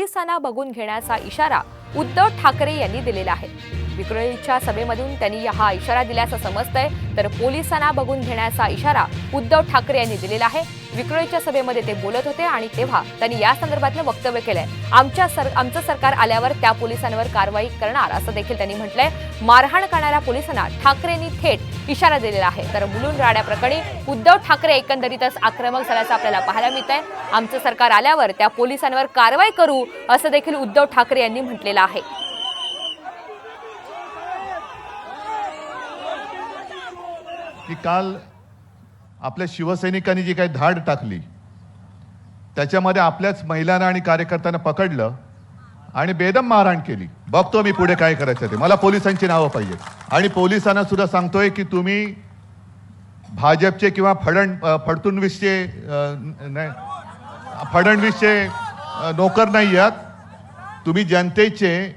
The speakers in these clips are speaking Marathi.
पोलिसांना बघून घेण्याचा इशारा उद्धव ठाकरे यांनी दिलेला आहे। विक्रोळीच्या सभेमधून त्यांनी हा इशारा दिल्याचं समजतंय, तर पोलिसांना बघून घेण्याचा इशारा उद्धव ठाकरे यांनी दिलेला आहे। विक्रोळीच्या सभेमध्ये ते बोलत होते आणि तेव्हा त्यांनी या संदर्भातलं वक्तव्य केलंय। आमचं सरकार आल्यावर त्या पोलिसांवर कारवाई करणार असं देखील त्यांनी म्हटलंय। मारहाण करणाऱ्या पोलिसांना ठाकरेंनी थेट इशारा दिलेला आहे। तर मुलुंड राड्या प्रकरणी उद्धव ठाकरे एकंदरीतच आक्रमक झाल्याचं आपल्याला पाहायला मिळतंय। आमचं सरकार आल्यावर त्या पोलिसांवर कारवाई करू असं देखील उद्धव ठाकरे यांनी म्हटलेलं आहे। की काल आपल्या शिवसैनिकांनी जी काही धाड टाकली त्याच्यामध्ये आपल्याच महिलांना आणि कार्यकर्त्यांना पकडलं आणि बेदम मारहाण केली। बघतो मी पुढे काय करायचं ते। मला पोलिसांची नावं पाहिजे आणि पोलिसांना सुद्धा सांगतोय की तुम्ही भाजपचे किंवा फडणवीसचे नोकर नाही आहात, तुम्ही जनतेचे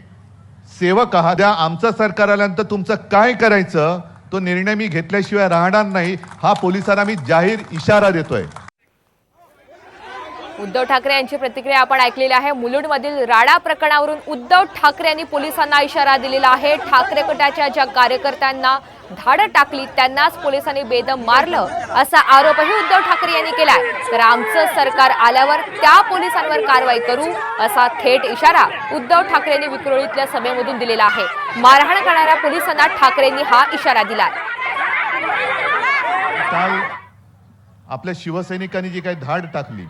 सेवक आहात। द्या आमचं सरकार आल्यानंतर तुमचं काय करायचं तो निर्णय मी घेतल्याशिवाय राहणार नाही, हा पोलिसांना मी जाहीर इशारा देतोय। उद्धव ठाकरे यांची प्रतिक्रिया आपण ऐकलेली आहे। मुलुंडमधील राडा प्रकरणावरून उद्धव ठाकरे यांनी पोलिसांना इशारा दिलेला आहे। ठाकरे गटाच्या ज्या कार्यकर्त्यांना धाड टाकली त्यांनाच पोलिसांनी बेदम मारलं असा आरोपही उद्धव ठाकरे यांनी केलाय। तर आमचं सरकार आल्यावर त्या पोलिसांवर कारवाई करू असा थेट इशारा उद्धव ठाकरे यांनी विक्रोळीतल्या सभेमधून दिलेला आहे। मारहाण करणाऱ्या पोलिसांना ठाकरेंनी हा इशारा दिलाय। काल आपल्या शिवसैनिकांनी जी काही धाड टाकली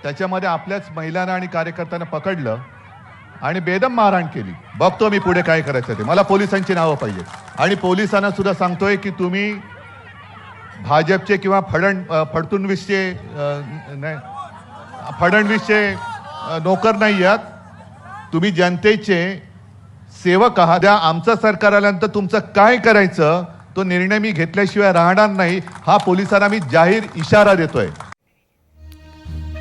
त्याच्यामध्ये आपल्याच महिलांना आणि कार्यकर्त्यांना पकडलं आणि बेदम मारहाण केली। बघतो मी पुढे काय करायचं ते। मला पोलिसांची नावं पाहिजे आणि पोलिसांना सुद्धा सांगतोय की तुम्ही भाजपचे किंवा फडणवीसचे नोकर नाही आहात, तुम्ही जनतेचे सेवक आहात। द्या आमचं सरकार आल्यानंतर तुमचं काय करायचं तो निर्णय मी घेतल्याशिवाय राहणार नाही, हा पोलिसांना मी जाहीर इशारा देतोय।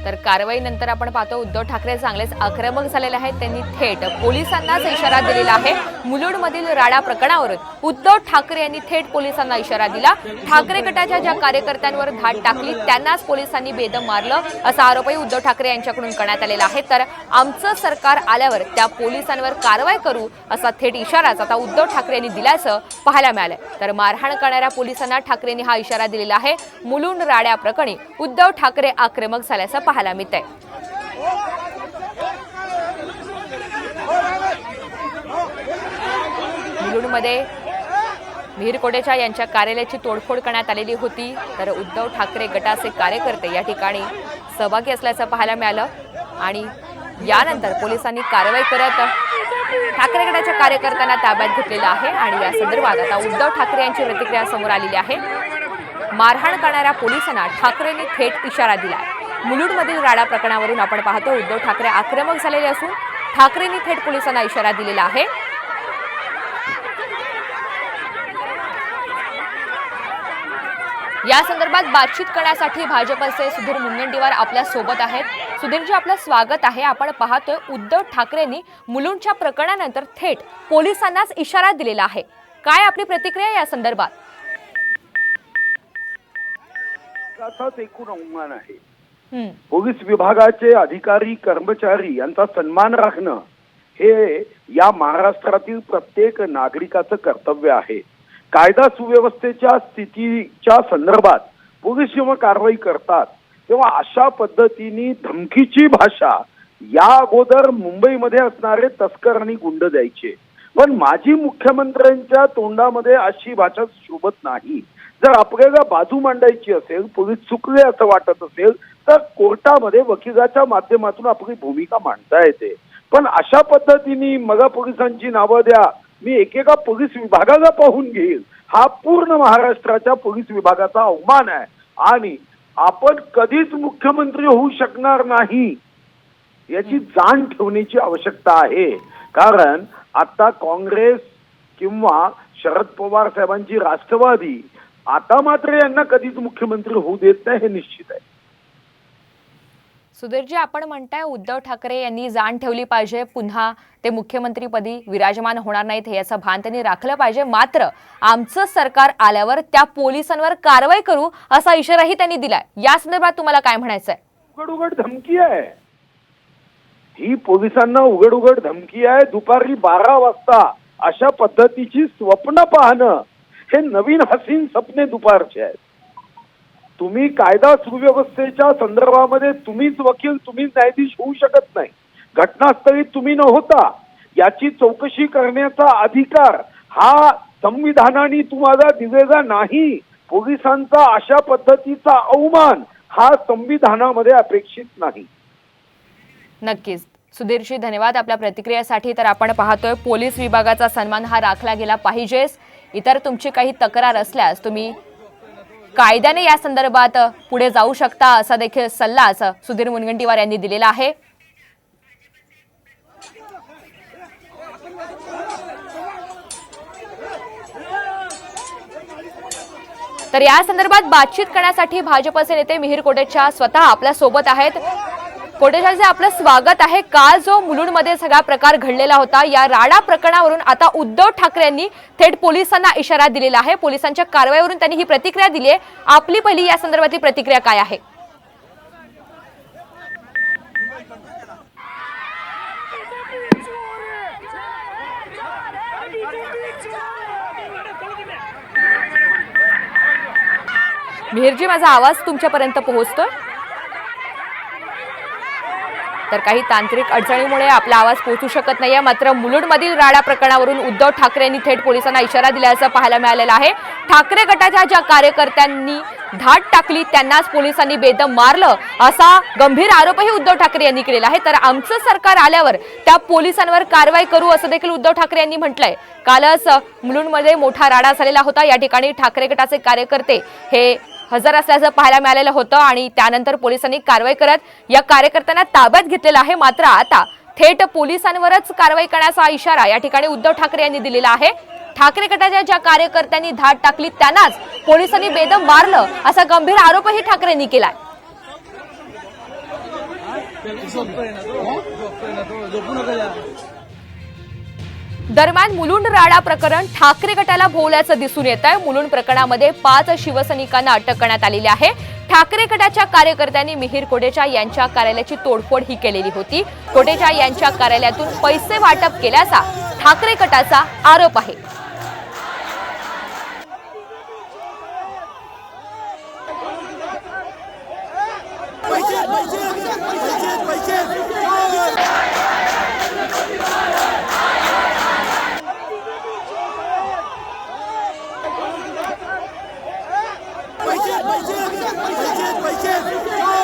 तर कारवाईनंतर आपण पाहतो उद्धव ठाकरे चांगलेच आक्रमक झालेले आहेत। त्यांनी थेट पोलिसांनाच इशारा दिलेला आहे। मुलुंडमधील राडा प्रकरणावरून उद्धव ठाकरे यांनी थेट पोलिसांना इशारा दिला। ठाकरे गटाच्या ज्या कार्यकर्त्यांवर धाड टाकली त्यांनाच पोलिसांनी बेदम मारलं असा आरोपही उद्धव ठाकरे यांच्याकडून करण्यात आलेला आहे। तर आमचं सरकार आल्यावर त्या पोलिसांवर कारवाई करू असा थेट इशाराच आता उद्धव ठाकरे यांनी दिल्याचं पाहायला मिळालंय। तर मारहाण करणाऱ्या पोलिसांना ठाकरेंनी हा इशारा दिलेला आहे। मुलुंड राड्या प्रकरणी उद्धव ठाकरे आक्रमक झाल्याचं पाहायला मिळतंय। मुलुंडमध्ये मिहीर कोटेचा यांच्या कार्यालयाची तोडफोड करण्यात आलेली होती। तर उद्धव ठाकरे गटाचे कार्यकर्ते या ठिकाणी सहभागी असल्याचं पाहायला मिळालं आणि यानंतर पोलिसांनी कारवाई करत ठाकरे गटाच्या कार्यकर्त्यांना ताब्यात घेतलेलं आहे। आणि या संदर्भात आता उद्धव ठाकरे यांची प्रतिक्रिया समोर आलेली आहे। मारहाण करणाऱ्या पोलिसांना ठाकरेंनी थेट इशारा दिला। मुलुंडमधील राडा प्रकरणावरून आपण पाहतो उद्धव ठाकरे आक्रमक झालेले असून ठाकरेंनी थेट पोलिसांना इशारा दिलेला आहे। या संदर्भात बातचीत करण्यासाठी भाजपचे सुधीर मुनगंटीवार आपल्या सोबत आहेत। सुधीरजी, आपलं स्वागत आहे। आपण पाहतोय उद्धव ठाकरेंनी मुलुंडच्या प्रकरणानंतर थेट पोलिसांनाच इशारा दिलेला आहे। काय आपली प्रतिक्रिया या संदर्भात? एकूण अवमान आहे। पोलीस विभागाचे अधिकारी कर्मचारी यांचा सन्मान राखणं हे या महाराष्ट्रातील प्रत्येक नागरिकाचं कर्तव्य आहे। कायदा सुव्यवस्थेच्या स्थितीच्या संदर्भात पोलीस जेव्हा कारवाई करतात तेव्हा अशा पद्धतीने धमकीची भाषा या अगोदर मुंबईमध्ये असणारे तस्कर आणि गुंड द्यायचे, पण माजी मुख्यमंत्र्यांच्या तोंडामध्ये अशी भाषा शोभत नाही। जर आपल्याला बाजू मांडायची असेल, पोलीस चुकले असं वाटत असेल तर कोर्टामध्ये वकिलाच्या माध्यमातून आपली भूमिका मांडता येते। पण अशा पद्धतीने मला पोलिसांची नावं द्या, मी एकेका पोलीस विभागाला पाहून घेईल, हा पूर्ण महाराष्ट्राच्या पोलीस विभागाचा अवमान आहे आणि आपण कधीच मुख्यमंत्री होऊ शकणार नाही याची जाण ठेवण्याची आवश्यकता आहे। कारण आता काँग्रेस किंवा शरद पवार साहेबांची राष्ट्रवादी आता मात्र यांना कधीच मुख्यमंत्री होऊ देत नाही हे निश्चित आहे। सुधीरजी, आपण म्हणताय उद्धव ठाकरे यांनी जाण ठेवली पाहिजे, पुन्हा ते मुख्यमंत्रीपदी विराजमान होणार नाहीत याचं भान त्यांनी राखलं पाहिजे। मात्र आमचं सरकार आल्यावर त्या पोलिसांवर कारवाई करू असा इशाराही त्यांनी दिलाय। या संदर्भात तुम्हाला काय म्हणायचंय? उघड उघड धमकी आहे ही पोलिसांना उघड उघड धमकी आहे. दुपारी 12 वाजता अशा पद्धतीची स्वप्न पाहणं हे नवीन हसीन स्वप्ने दुपारचे आहेत. तुम्ही कायदा सुव्यवस्थेच्या संदर्भामध्ये तुम्हीच वकील, तुम्हीच न्यायाधीश होऊ शकत नाही. घटनास्थळी तुम्ही न होता याची चौकशी करण्याचा अधिकार हा संविधानाने तुम्हाला दिलेला नाही. पोलिसांचा अशा पद्धतीचा अवमान हा संविधानामध्ये अपेक्षित नाही. नक्कीच सुधीरजी, धन्यवाद आपल्या प्रतिक्रियेसाठी. तर आपण पाहतोय पोलीस विभागाचा सन्मान हा राखला गेला पाहिजेच. इतर तुमची काही तक्रार असल्यास तुम्ही कायद्याने या संदर्भात पुढे जाऊ शकता असा देखील सल्ला सुधीर मुनगंटीवार यांनी दिलेला आहे. तर या संदर्भात बातचीत करण्यासाठी भाजपचे नेते मिहिर कोटेचा स्वतः आपल्या सोबत आहेत. कोटेचाचे आपलं स्वागत आहे. काल जो मुलुंडमध्ये सगळा प्रकार घडलेला होता, या राडा प्रकरणावरून आता उद्धव ठाकरे यांनी थेट पोलिसांना इशारा दिलेला आहे. पोलिसांच्या कारवाईवरून त्यांनी ही प्रतिक्रिया दिली आहे. आपली पहिली या संदर्भातली प्रतिक्रिया काय आहे? मिहिरजी, माझा आवाज तुमच्यापर्यंत पोहोचतोय? तर काही तांत्रिक अडचणीमुळे आपला आवाज पोहोचू शकत नाहीये. मात्र मुलुंडमधील राडा प्रकरणावरून उद्धव ठाकरे यांनी थेट पोलिसांना इशारा दिल्याचं पाहायला मिळालेलं आहे. ठाकरे गटाच्या ज्या कार्यकर्त्यांनी धाड टाकली त्यांनाच पोलिसांनी बेदम मारलं असा गंभीर आरोपही उद्धव ठाकरे यांनी केलेला आहे. तर आमचं सरकार आल्यावर त्या पोलिसांवर कारवाई करू असं देखील उद्धव ठाकरे यांनी म्हटलंय. कालच मुलुंडमध्ये मोठा राडा झालेला होता. या ठिकाणी ठाकरे गटाचे कार्यकर्ते हे हजर असल्याचं पाहायला मिळालेलं होतं आणि त्यानंतर पोलिसांनी कारवाई करत या कार्यकर्त्यांना ताब्यात घेतलेला आहे. मात्र आता थेट पोलिसांवरच कारवाई करण्याचा इशारा या ठिकाणी उद्धव ठाकरे यांनी दिलेला आहे. ठाकरे गटाच्या ज्या कार्यकर्त्यांनी धाड टाकली त्यांनाच पोलिसांनी बेदम मारलं असा गंभीर आरोपही ठाकरेंनी केलाय. दरम्यान मुलुंड राडा प्रकरण ठाकरे गटाला भोवल्याचं दिसून येत आहे. मुलुंड प्रकरणामध्ये 5 शिवसैनिकांना अटक करण्यात आलेली आहे. ठाकरे गटाच्या कार्यकर्त्यांनी मिहिर कोटेचा यांच्या कार्यालयाची तोडफोड ही केलेली होती. कोटेचा यांच्या कार्यालयातून पैसे वाटप केल्याचा ठाकरे गटाचा आरोप आहे.